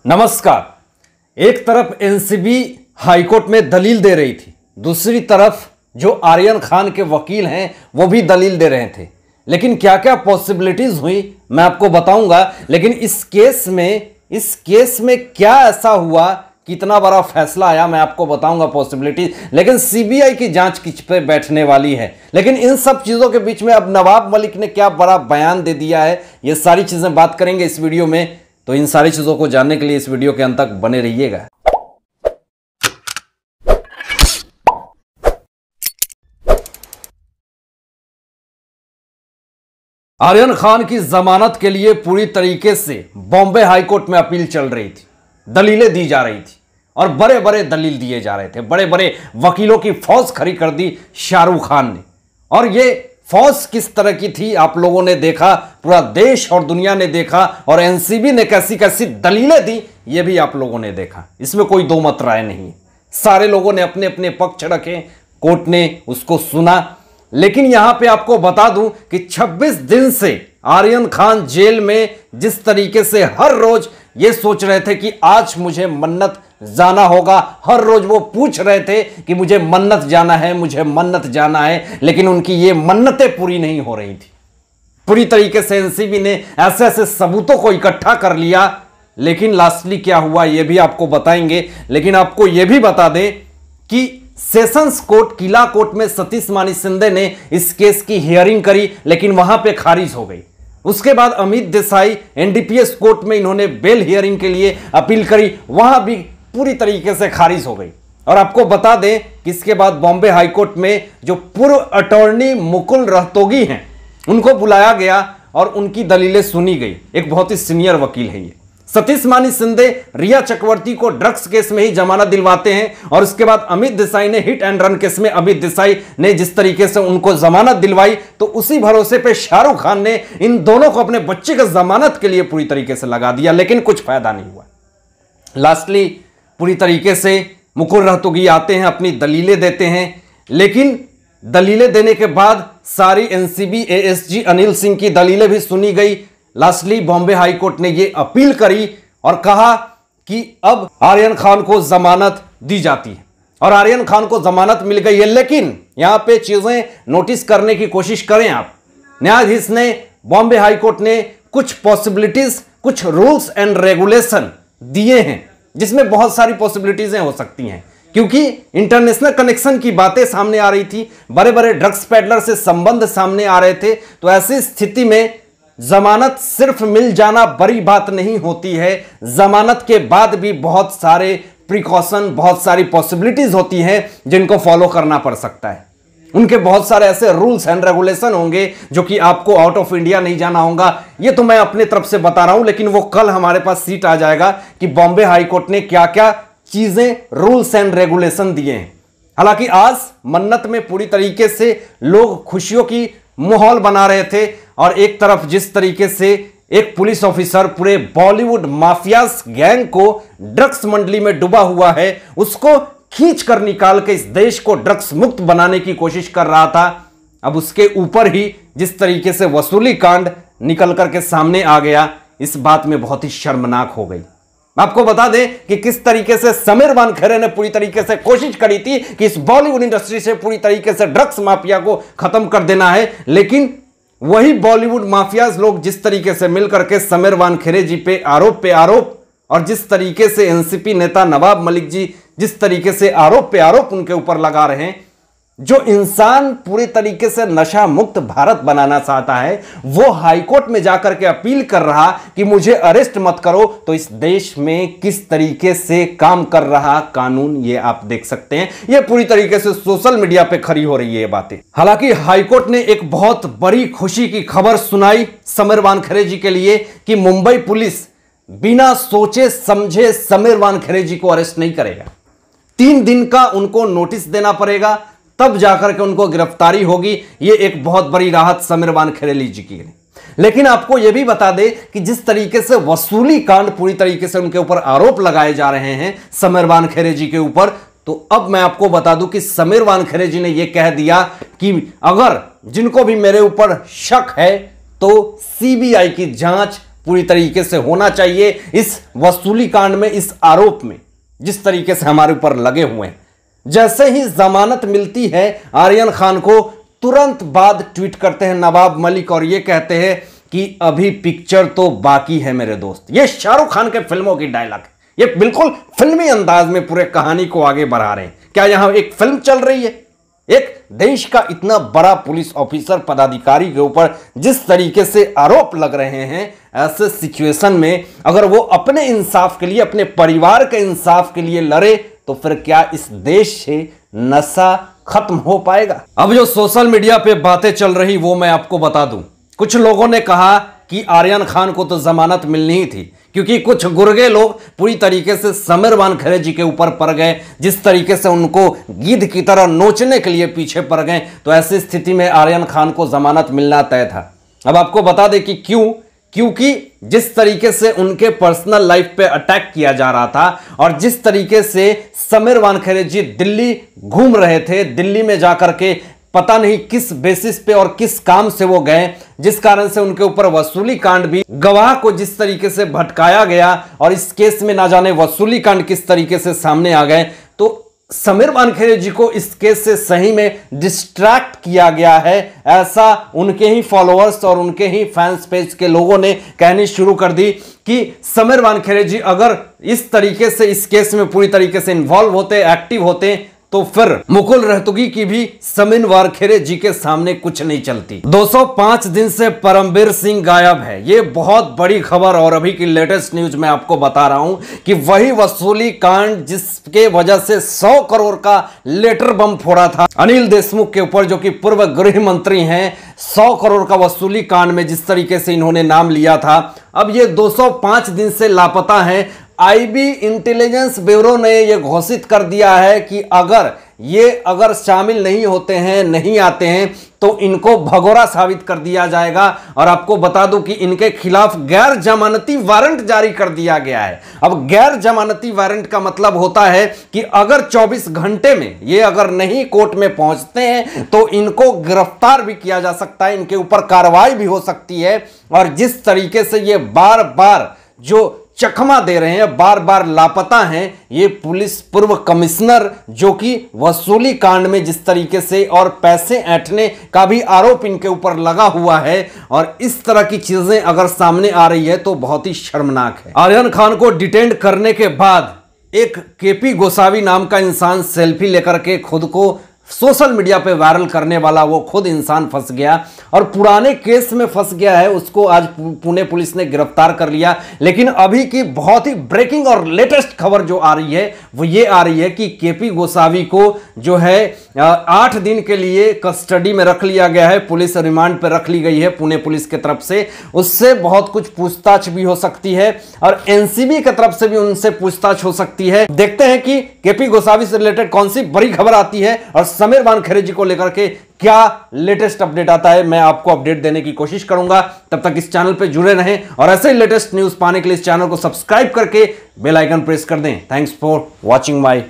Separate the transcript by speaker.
Speaker 1: नमस्कार। एक तरफ एनसीबी हाईकोर्ट में दलील दे रही थी, दूसरी तरफ जो आर्यन खान के वकील हैं वो भी दलील दे रहे थे। लेकिन क्या क्या पॉसिबिलिटीज हुई मैं आपको बताऊंगा। लेकिन इस केस में क्या ऐसा हुआ, कितना बड़ा फैसला आया, मैं आपको बताऊंगा पॉसिबिलिटीज। लेकिन सीबीआई की जांच किस पे बैठने वाली है। लेकिन इन सब चीजों के बीच में अब नवाब मलिक ने क्या बड़ा बयान दे दिया है, ये सारी चीजें बात करेंगे इस वीडियो में। तो इन सारी चीजों को जानने के लिए इस वीडियो के अंत तक बने रहिएगा। आर्यन खान की जमानत के लिए पूरी तरीके से बॉम्बे हाईकोर्ट में अपील चल रही थी, दलीलें दी जा रही थी और बड़े बड़े दलील दिए जा रहे थे। बड़े बड़े वकीलों की फौज खड़ी कर दी शाहरुख खान ने। और ये फौज किस तरह की थी आप लोगों ने देखा, पूरा देश और दुनिया ने देखा। और एनसीबी ने कैसी कैसी दलीलें दी ये भी आप लोगों ने देखा। इसमें कोई दो मत राय नहीं। सारे लोगों ने अपने अपने पक्ष रखे, कोर्ट ने उसको सुना। लेकिन यहां पे आपको बता दूं कि 26 दिन से आर्यन खान जेल में जिस तरीके से हर रोज ये सोच रहे थे कि आज मुझे मन्नत जाना होगा, हर रोज वो पूछ रहे थे कि मुझे मन्नत जाना है, मुझे मन्नत जाना है। लेकिन उनकी ये मन्नतें पूरी नहीं हो रही थी। पूरी तरीके से एनसीबी ने ऐसे ऐसे सबूतों को इकट्ठा कर लिया। लेकिन लास्टली क्या हुआ ये भी आपको बताएंगे। लेकिन आपको यह भी बता दें कि सेशंस कोर्ट, किला कोर्ट में सतीश मानी शिंदे ने इस केस की हियरिंग करी, लेकिन वहां पे खारिज हो गई। उसके बाद अमित देसाई एनडीपीएस कोर्ट में इन्होंने बेल हियरिंग के लिए अपील करी, वहां भी पूरी तरीके से खारिज हो गई। और आपको बता दें कि इसके बाद बॉम्बे हाईकोर्ट में जो पूर्व अटॉर्नी मुकुल रोहतगी हैं उनको बुलाया गया और उनकी दलीलें सुनी गई। एक बहुत ही सीनियर वकील है ये। सतीश मानी शिंदे रिया चक्रवर्ती को ड्रग्स केस में ही जमानत दिलवाते हैं और उसके बाद अमित देसाई ने हिट एंड रन केस में अमित देसाई ने जिस तरीके से उनको जमानत दिलवाई, तो उसी भरोसे पे शाहरुख खान ने इन दोनों को अपने बच्चे की जमानत के लिए पूरी तरीके से लगा दिया। लेकिन कुछ फायदा नहीं हुआ। लास्टली पूरी तरीके से मुकुल रोहतगी आते हैं, अपनी दलीलें देते हैं। लेकिन दलीलें देने के बाद सारी एनसीबी एएसजी अनिल सिंह की दलीलें भी सुनी गई। लास्टली बॉम्बे हाईकोर्ट ने यह अपील करी और कहा कि अब आर्यन खान को जमानत दी जाती है और आर्यन खान को जमानत मिल गई है। लेकिन यहां पे चीजें नोटिस करने की कोशिश करें आप। न्यायाधीश ने, बॉम्बे हाईकोर्ट ने कुछ पॉसिबिलिटीज, कुछ रूल्स एंड रेगुलेशन दिए हैं जिसमें बहुत सारी पॉसिबिलिटीज हो सकती हैं। क्योंकि इंटरनेशनल कनेक्शन की बातें सामने आ रही थी, बड़े बड़े ड्रग्स पेडलर से संबंध सामने आ रहे थे। तो ऐसी स्थिति में जमानत सिर्फ मिल जाना बड़ी बात नहीं होती है। जमानत के बाद भी बहुत सारे प्रिकॉशन, बहुत सारी पॉसिबिलिटीज होती हैं जिनको फॉलो करना पड़ सकता है। उनके बहुत सारे ऐसे रूल्स एंड रेगुलेशन होंगे जो कि आपको आउट ऑफ इंडिया नहीं जाना होगा। ये तो मैं अपने तरफ से बता रहा हूं, लेकिन वो कल हमारे पास सीट आ जाएगा कि बॉम्बे हाईकोर्ट ने क्या क्या चीजें, रूल्स एंड रेगुलेशन दिए हैं। हालांकि आज मन्नत में पूरी तरीके से लोग खुशियों की माहौल बना रहे थे और एक तरफ जिस तरीके से एक पुलिस ऑफिसर पूरे बॉलीवुड माफियाज गैंग को ड्रग्स मंडली में डूबा हुआ है, उसको खींच कर निकाल के इस देश को ड्रग्स मुक्त बनाने की कोशिश कर रहा था। अब उसके ऊपर ही जिस तरीके से वसूली कांड निकल करके सामने आ गया, इस बात में बहुत ही शर्मनाक हो गई। आपको बता दें कि किस तरीके से समीर वानखेड़े ने पूरी तरीके से कोशिश करी थी कि इस बॉलीवुड इंडस्ट्री से पूरी तरीके से ड्रग्स माफिया को खत्म कर देना है। लेकिन वही बॉलीवुड माफियाज लोग जिस तरीके से मिलकर के समीर वानखेड़े जी पे आरोप और जिस तरीके से एनसीपी नेता नवाब मलिक जी जिस तरीके से आरोप पे आरोप उनके ऊपर लगा रहे हैं, जो इंसान पूरी तरीके से नशा मुक्त भारत बनाना चाहता है, वो हाईकोर्ट में जाकर के अपील कर रहा कि मुझे अरेस्ट मत करो, तो इस देश में किस तरीके से काम कर रहा कानून, ये आप देख सकते हैं। ये पूरी तरीके से सोशल मीडिया पे खड़ी हो रही है ये बातें। हालांकि हाईकोर्ट ने एक बहुत बड़ी खुशी की खबर सुनाई समीर वानखेड़े जी के लिए कि मुंबई पुलिस बिना सोचे समझे समीर वानखेड़े जी को अरेस्ट नहीं करेगा। 3 दिन का उनको नोटिस देना पड़ेगा, तब जाकर के उनको गिरफ्तारी होगी। यह एक बहुत बड़ी राहत समीर वानखेड़े जी की है। लेकिन आपको यह भी बता दें कि जिस तरीके से वसूली कांड पूरी तरीके से उनके ऊपर आरोप लगाए जा रहे हैं समीर वानखेड़े जी के ऊपर, तो अब मैं आपको बता दूं कि समीर वानखेड़े जी ने यह कह दिया कि अगर जिनको भी मेरे ऊपर शक है तो सीबीआई की जांच पूरी तरीके से होना चाहिए इस वसूली कांड में, इस आरोप में जिस तरीके से हमारे ऊपर लगे हुए हैं। जैसे ही जमानत मिलती है आर्यन खान को, तुरंत बाद ट्वीट करते हैं नवाब मलिक और ये कहते हैं कि अभी पिक्चर तो बाकी है मेरे दोस्त। ये शाहरुख खान के फिल्मों की डायलॉग है, ये बिल्कुल फिल्मी अंदाज में पूरे कहानी को आगे बढ़ा रहे हैं। क्या यहां एक फिल्म चल रही है? एक देश का इतना बड़ा पुलिस ऑफिसर पदाधिकारी के ऊपर जिस तरीके से आरोप लग रहे हैं, ऐसे सिचुएशन में अगर वो अपने इंसाफ के लिए, अपने परिवार के इंसाफ के लिए लड़े तो फिर क्या इस देश से नशा खत्म हो पाएगा? अब जो सोशल मीडिया पे बातें चल रही वो मैं आपको बता दूं। कुछ लोगों ने कहा कि आर्यन खान को तो जमानत मिलनी ही थी क्योंकि कुछ गुर्गे लोग पूरी तरीके से समीर वानखेड़े जी के ऊपर पड़ गए, जिस तरीके से उनको गिद्ध की तरह नोचने के लिए पीछे पड़ गए, तो ऐसी स्थिति में आर्यन खान को जमानत मिलना तय था। अब आपको बता दें कि क्योंकि जिस तरीके से उनके पर्सनल लाइफ पे अटैक किया जा रहा था और जिस तरीके से समीर वानखेड़े जी दिल्ली घूम रहे थे, दिल्ली में जाकर के पता नहीं किस बेसिस पे और किस काम से वो गए, जिस कारण से उनके ऊपर वसूली कांड भी, गवाह को जिस तरीके से भटकाया गया और इस केस में ना जाने वसूली कांड किस तरीके से सामने आ गए, तो समीर वानखेड़े जी को इस केस से सही में डिस्ट्रैक्ट किया गया है, ऐसा उनके ही फॉलोअर्स और उनके ही फैंस पेज के लोगों ने कहनी शुरू कर दी कि समीर वानखेड़े जी अगर इस तरीके से इस केस में पूरी तरीके से इन्वॉल्व होते, एक्टिव होते, तो फिर मुकुल रोहतगी की भी समीर वानखेड़े जी के सामने कुछ नहीं चलती। 205 दिन से परमबीर सिंह गायब है, ये बहुत बड़ी खबर और अभी की लेटेस्ट न्यूज मैं आपको बता रहा हूं कि वही वसूली कांड जिसके वजह से 100 करोड़ का लेटर बम फोड़ा था अनिल देशमुख के ऊपर, जो कि पूर्व गृह मंत्री हैं, 100 करोड़ का वसूली कांड में जिस तरीके से इन्होंने नाम लिया था, अब ये 205 दिन से लापता है। आईबी इंटेलिजेंस ब्यूरो ने यह घोषित कर दिया है कि अगर शामिल नहीं होते हैं, नहीं आते हैं, तो इनको भगोड़ा साबित कर दिया जाएगा। और आपको बता दूं कि इनके खिलाफ गैर जमानती वारंट जारी कर दिया गया है। अब गैर जमानती वारंट का मतलब होता है कि अगर 24 घंटे में ये अगर नहीं कोर्ट में पहुंचते हैं तो इनको गिरफ्तार भी किया जा सकता है, इनके ऊपर कार्रवाई भी हो सकती है। और जिस तरीके से ये बार बार जो चकमा दे रहे हैं, बार बार लापता हैं, ये पुलिस पूर्व कमिश्नर जो कि वसूली कांड में जिस तरीके से और पैसे ऐंठने का भी आरोप इनके ऊपर लगा हुआ है, और इस तरह की चीजें अगर सामने आ रही है तो बहुत ही शर्मनाक है। आर्यन खान को डिटेन करने के बाद एक केपी गोसावी नाम का इंसान सेल्फी लेकर के खुद को सोशल मीडिया पे वायरल करने वाला वो खुद इंसान फंस गया और पुराने केस में फंस गया है। उसको आज पुणे पुलिस ने गिरफ्तार कर लिया। लेकिन अभी की बहुत ही ब्रेकिंग और लेटेस्ट खबर जो आ रही है वो ये आ रही है कि केपी गोसावी को जो है 8 दिन के लिए कस्टडी में रख लिया गया है, पुलिस रिमांड पर रख ली गई है पुणे पुलिस की तरफ से। उससे बहुत कुछ पूछताछ भी हो सकती है और एनसीबी की तरफ से भी उनसे पूछताछ हो सकती है। देखते हैं कि केपी गोसावी से रिलेटेड कौन सी बड़ी खबर आती है और समीर वानखेड़े जी को लेकर के क्या लेटेस्ट अपडेट आता है। मैं आपको अपडेट देने की कोशिश करूंगा। तब तक इस चैनल पे जुड़े रहें और ऐसे ही लेटेस्ट न्यूज पाने के लिए इस चैनल को सब्सक्राइब करके बेल आइकन प्रेस कर दें। Thanks for watching my